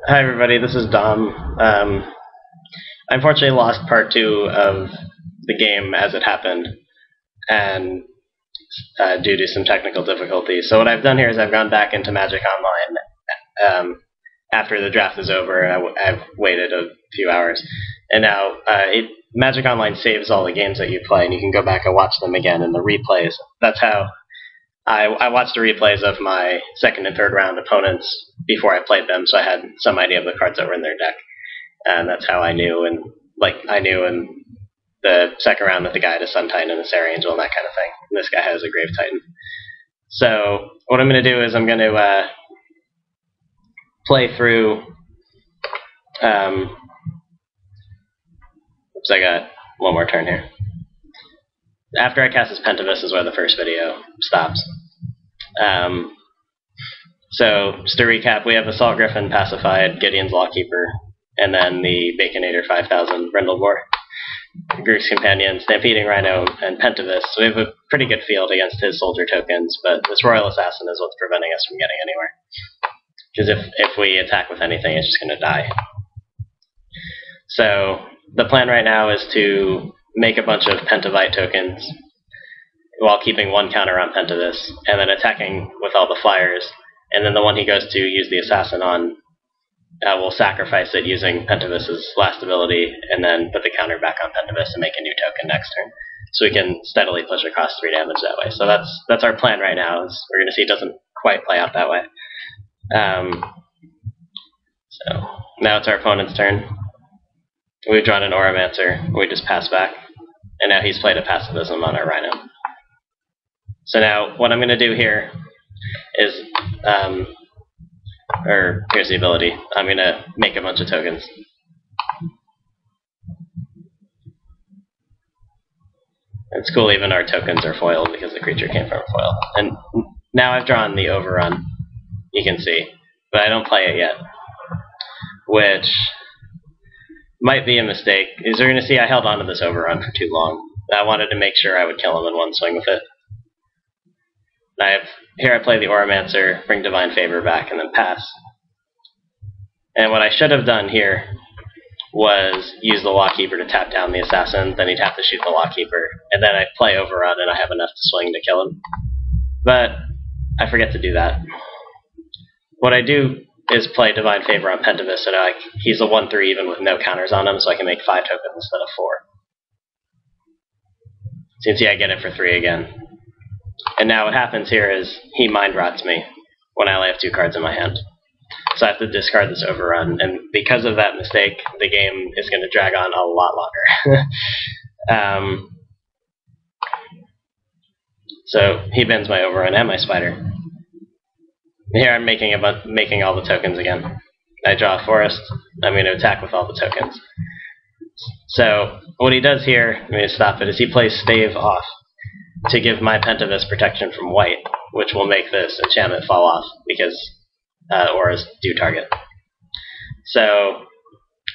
Hi everybody, this is Dom. I unfortunately lost part 2 of the game as it happened, and due to some technical difficulties. So what I've done here is I've gone back into Magic Online after the draft is over. I've waited a few hours, and now Magic Online saves all the games that you play, and you can go back and watch them again in the replays. That's how I watched the replays of my second and third round opponents before I played them, so I had some idea of the cards that were in their deck, and that's how I knew. And I knew in the second round that the guy had a Sun Titan and a Sarah Angel and that kind of thing. And this guy has a Grave Titan. So what I'm going to do is I'm going to play through. Oops, I got one more turn here. After I cast this Pentivus is where the first video stops. So, just to recap, we have Assault Griffin pacified, Gideon's Lawkeeper, and then the Baconator 5000 Brindleboar, Groot's Companion, Stampeding Rhino, and Pentivus. So we have a pretty good field against his soldier tokens, but this Royal Assassin is what's preventing us from getting anywhere. Because if we attack with anything, it's just going to die. So, the plan right now is to make a bunch of Pentavite tokens while keeping one counter on Pentivus, and then attacking with all the flyers, and then the one he goes to use the Assassin on will sacrifice it using Pentivus's last ability, and then put the counter back on Pentivus and make a new token next turn. So we can steadily push across 3 damage that way. So that's our plan right now. We're going to see it doesn't quite play out that way. So now it's our opponent's turn. We've drawn an Oromancer. We just pass back. And now he's played a Pacifism on our Rhino. So now what I'm going to do here is, here's the ability. I'm going to make a bunch of tokens. It's cool even our tokens are foiled because the creature came from a foil. And now I've drawn the Overrun, you can see, but I don't play it yet, which might be a mistake. As you're going to see, I held on to this Overrun for too long. I wanted to make sure I would kill him in one swing with it. Here I play the Oromancer, bring Divine Favor back, and then pass. And what I should have done here was use the Lawkeeper to tap down the Assassin, then he'd have to shoot the Lawkeeper, and then I'd play Overrun and I have enough to swing to kill him. But I forget to do that. What I do is play Divine Favor on Pentivus, so now he's a 1/3 even with no counters on him, so I can make 5 tokens instead of 4. So you can see I get it for 3 again. And now what happens here is he Mind Rots me when I only have 2 cards in my hand. So I have to discard this Overrun, and because of that mistake, the game is going to drag on a lot longer. So he bends my Overrun and my Spider. Here I'm making all the tokens again. I draw a Forest. I'm going to attack with all the tokens. So what he does here, I'm going to stop it, is he plays Stave off to give my Pentivus protection from white, which will make this enchantment fall off because auras do target. So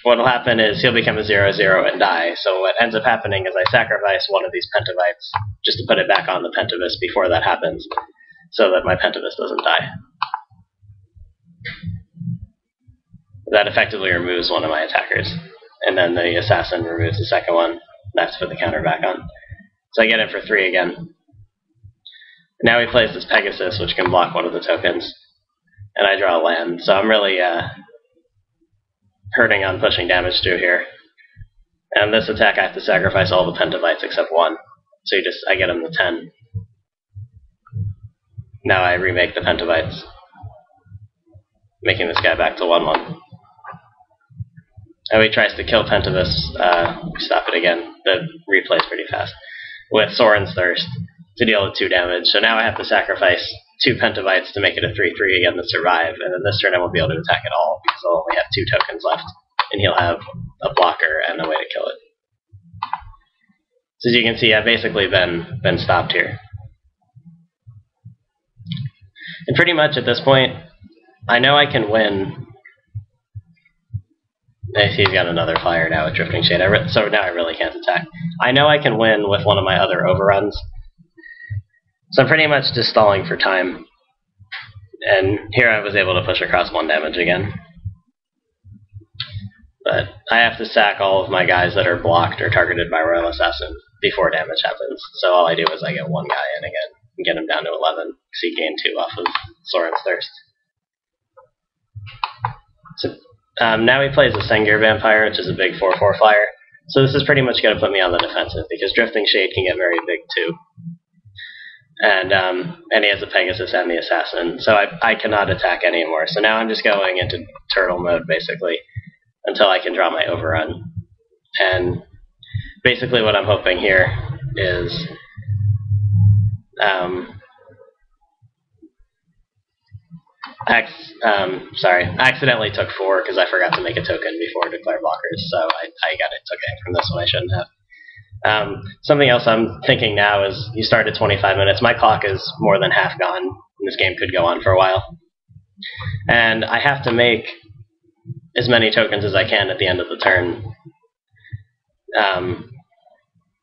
what will happen is he'll become a 0/0 and die. So what ends up happening is I sacrifice one of these Pentavites just to put it back on the Pentivus before that happens, so that my Pentivus doesn't die. That effectively removes one of my attackers, and then the Assassin removes the second one. That's to put the counter back on. So I get it for 3 again. Now he plays this Pegasus, which can block one of the tokens, and I draw a land. So I'm really hurting on pushing damage through here. And this attack I have to sacrifice all the Pentavites except 1. So I get him to 10. Now I remake the Pentavites, making this guy back to 1/1. And he tries to kill Pentivus. Stop it again. The replay's pretty fast. With Sorin's Thirst to deal 2 damage. So now I have to sacrifice 2 Pentavites to make it a 3/3 again to survive. And then this turn I won't be able to attack at all because I'll only have 2 tokens left. And he'll have a blocker and a way to kill it. So as you can see, I've basically been stopped here. And pretty much at this point, I know I can win. He's got another flyer now with Drifting Shade, so now I really can't attack. I know I can win with one of my other Overruns. So I'm pretty much just stalling for time. And here I was able to push across 1 damage again. But I have to sack all of my guys that are blocked or targeted by Royal Assassin before damage happens. So all I do is I get one guy in again and get him down to 11, because he gained 2 off of Soren's Thirst. So now he plays a Sengir Vampire, which is a big 4/4 flyer. So this is pretty much going to put me on the defensive, because Drifting Shade can get very big too. And he has a Pegasus and the Assassin, so I cannot attack anymore. So now I'm just going into turtle mode, basically, until I can draw my overrun. And basically what I'm hoping here is I accidentally took 4 because I forgot to make a token before declare blockers, so I got it took it from this one I shouldn't have. Something else I'm thinking now is you start at 25 minutes. My clock is more than half gone, and this game could go on for a while. And I have to make as many tokens as I can at the end of the turn,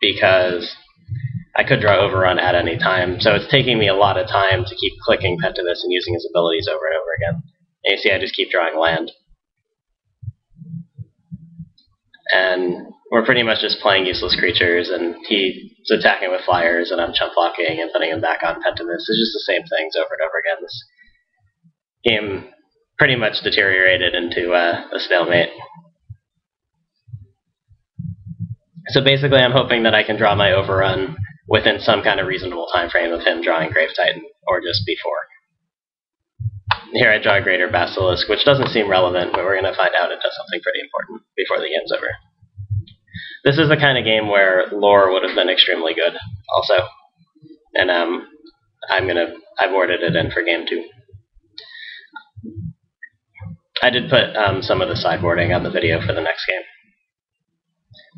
because I could draw overrun at any time. So it's taking me a lot of time to keep clicking Pentivus and using his abilities over and over again. And you see I just keep drawing land. And we're pretty much just playing useless creatures, and he's attacking with flyers, and I'm chump blocking and putting him back on Pentivus. It's just the same things over and over again. This game pretty much deteriorated into a stalemate. So basically I'm hoping that I can draw my overrun within some kind of reasonable time frame of him drawing Grave Titan, or just before. Here I draw a Greater Basilisk, which doesn't seem relevant, but we're going to find out it does something pretty important before the game's over. This is the kind of game where lore would have been extremely good, also. And I boarded it in for game 2. I did put some of the sideboarding on the video for the next game.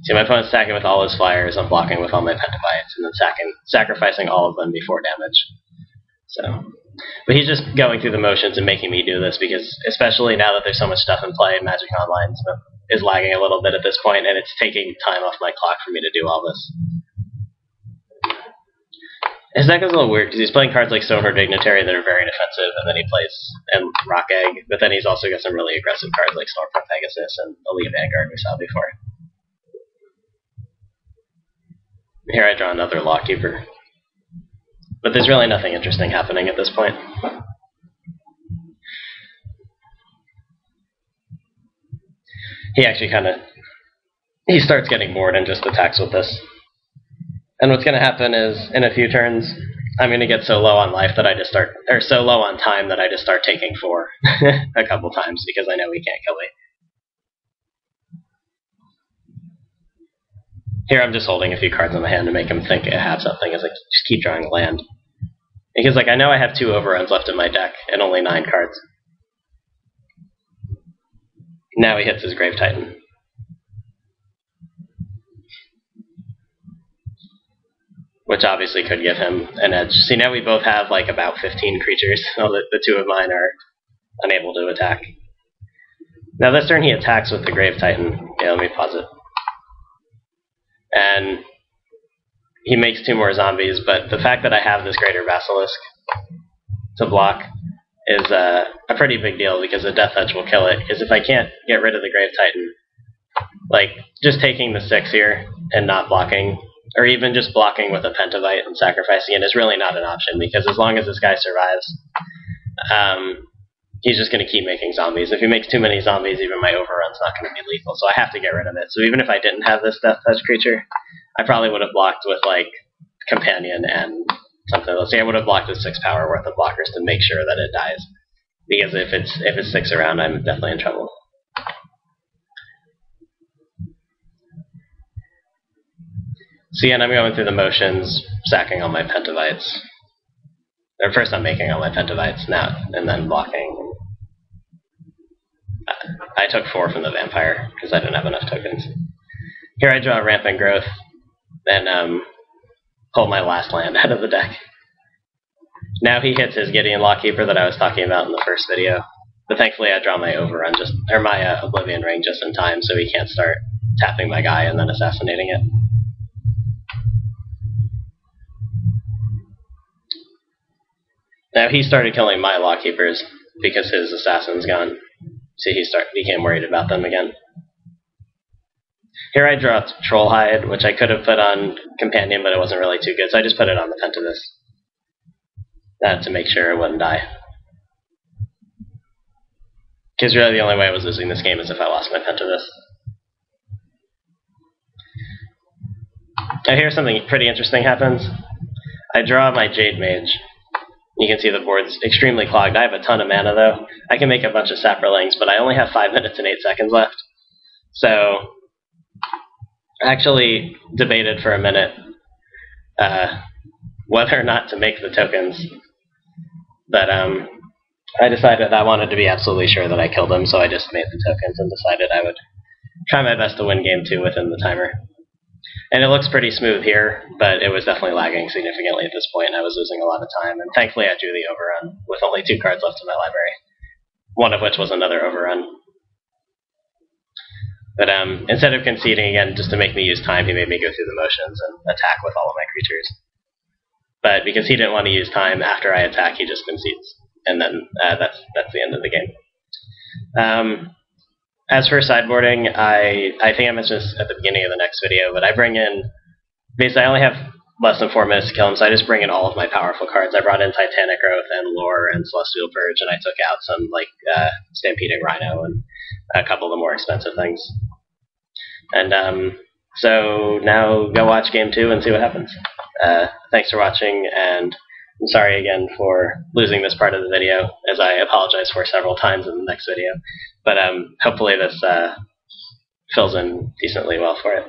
See, my opponent's attacking with all his flyers, I'm blocking with all my Pentavites, and then sacrificing all of them before damage. So, but he's just going through the motions and making me do this, because especially now that there's so much stuff in play, Magic Online is lagging a little bit at this point, and it's taking time off my clock for me to do all this. His deck is a little weird, because he's playing cards like Stoneforge Dignitary that are very defensive, and then he plays Rock Egg, but then he's also got some really aggressive cards like Stormfront Pegasus and Elite Vanguard we saw before. Here I draw another Lawkeeper. But there's really nothing interesting happening at this point. He actually he starts getting bored and just attacks with this. And what's going to happen is, in a few turns, I'm going to get so low on life that I just start, or so low on time that I just start taking 4 a couple times, because I know he can't kill me. Here I'm just holding a few cards in my hand to make him think I have something, as I just keep drawing land. Because I know I have 2 overruns left in my deck, and only 9 cards. Now he hits his Grave Titan. Which obviously could give him an edge. See, now we both have like about 15 creatures, so the 2 of mine are unable to attack. Now this turn he attacks with the Grave Titan. Yeah, let me pause it. And he makes 2 more zombies, but the fact that I have this Greater Basilisk to block is a pretty big deal, because the Death Touch will kill it. Because if I can't get rid of the Grave Titan, like just taking the 6 here and not blocking, or even just blocking with a Pentavite and sacrificing it, is really not an option, because as long as this guy survives, he's just going to keep making zombies. If he makes too many zombies, even my overrun's not going to be lethal, so I have to get rid of it. So even if I didn't have this Death Touch creature, I probably would have blocked with, like, Companion and something. Let's say I would have blocked with 6 power worth of blockers to make sure that it dies. Because if it sticks around, I'm definitely in trouble. See, and I'm going through the motions, sacking all my Pentavites. Or first I'm making all my Pentavites now, and then blocking. I took 4 from the Vampire, because I didn't have enough tokens. Here I draw Rampant Growth, then pull my last land out of the deck. Now he hits his Gideon Lawkeeper that I was talking about in the first video. But thankfully I draw my overrun, or my Oblivion Ring just in time, so he can't start tapping my guy and then assassinating it. Now he started killing my Lawkeepers because his Assassin's gone. See, he became worried about them again. Here I dropped Troll Hide, which I could have put on Companion, but it wasn't really too good, so I just put it on the Pentivus to make sure it wouldn't die. Because really the only way I was losing this game is if I lost my Pentivus. I hear something pretty interesting happens. I draw my Jade Mage. You can see the board's extremely clogged. I have a ton of mana, though. I can make a bunch of Saprolings, but I only have 5 minutes and 8 seconds left. So I actually debated for a minute whether or not to make the tokens. But I decided I wanted to be absolutely sure that I killed him, so I just made the tokens and decided I would try my best to win game 2 within the timer. And it looks pretty smooth here, but it was definitely lagging significantly at this point. I was losing a lot of time, and thankfully I drew the overrun with only 2 cards left in my library, one of which was another overrun. But instead of conceding again just to make me use time, he made me go through the motions and attack with all of my creatures. But because he didn't want to use time after I attack, he just concedes. And then that's the end of the game. As for sideboarding, I think I mentioned this at the beginning of the next video, but I bring in, basically I only have less than 4 minutes to kill him, so I just bring in all of my powerful cards. I brought in Titanic Growth and Lore and Celestial Purge, and I took out some like Stampeding Rhino and a couple of the more expensive things. And so now go watch game 2 and see what happens. Thanks for watching, and I'm sorry again for losing this part of the video, as I apologize for several times in the next video. But hopefully this fills in decently well for it.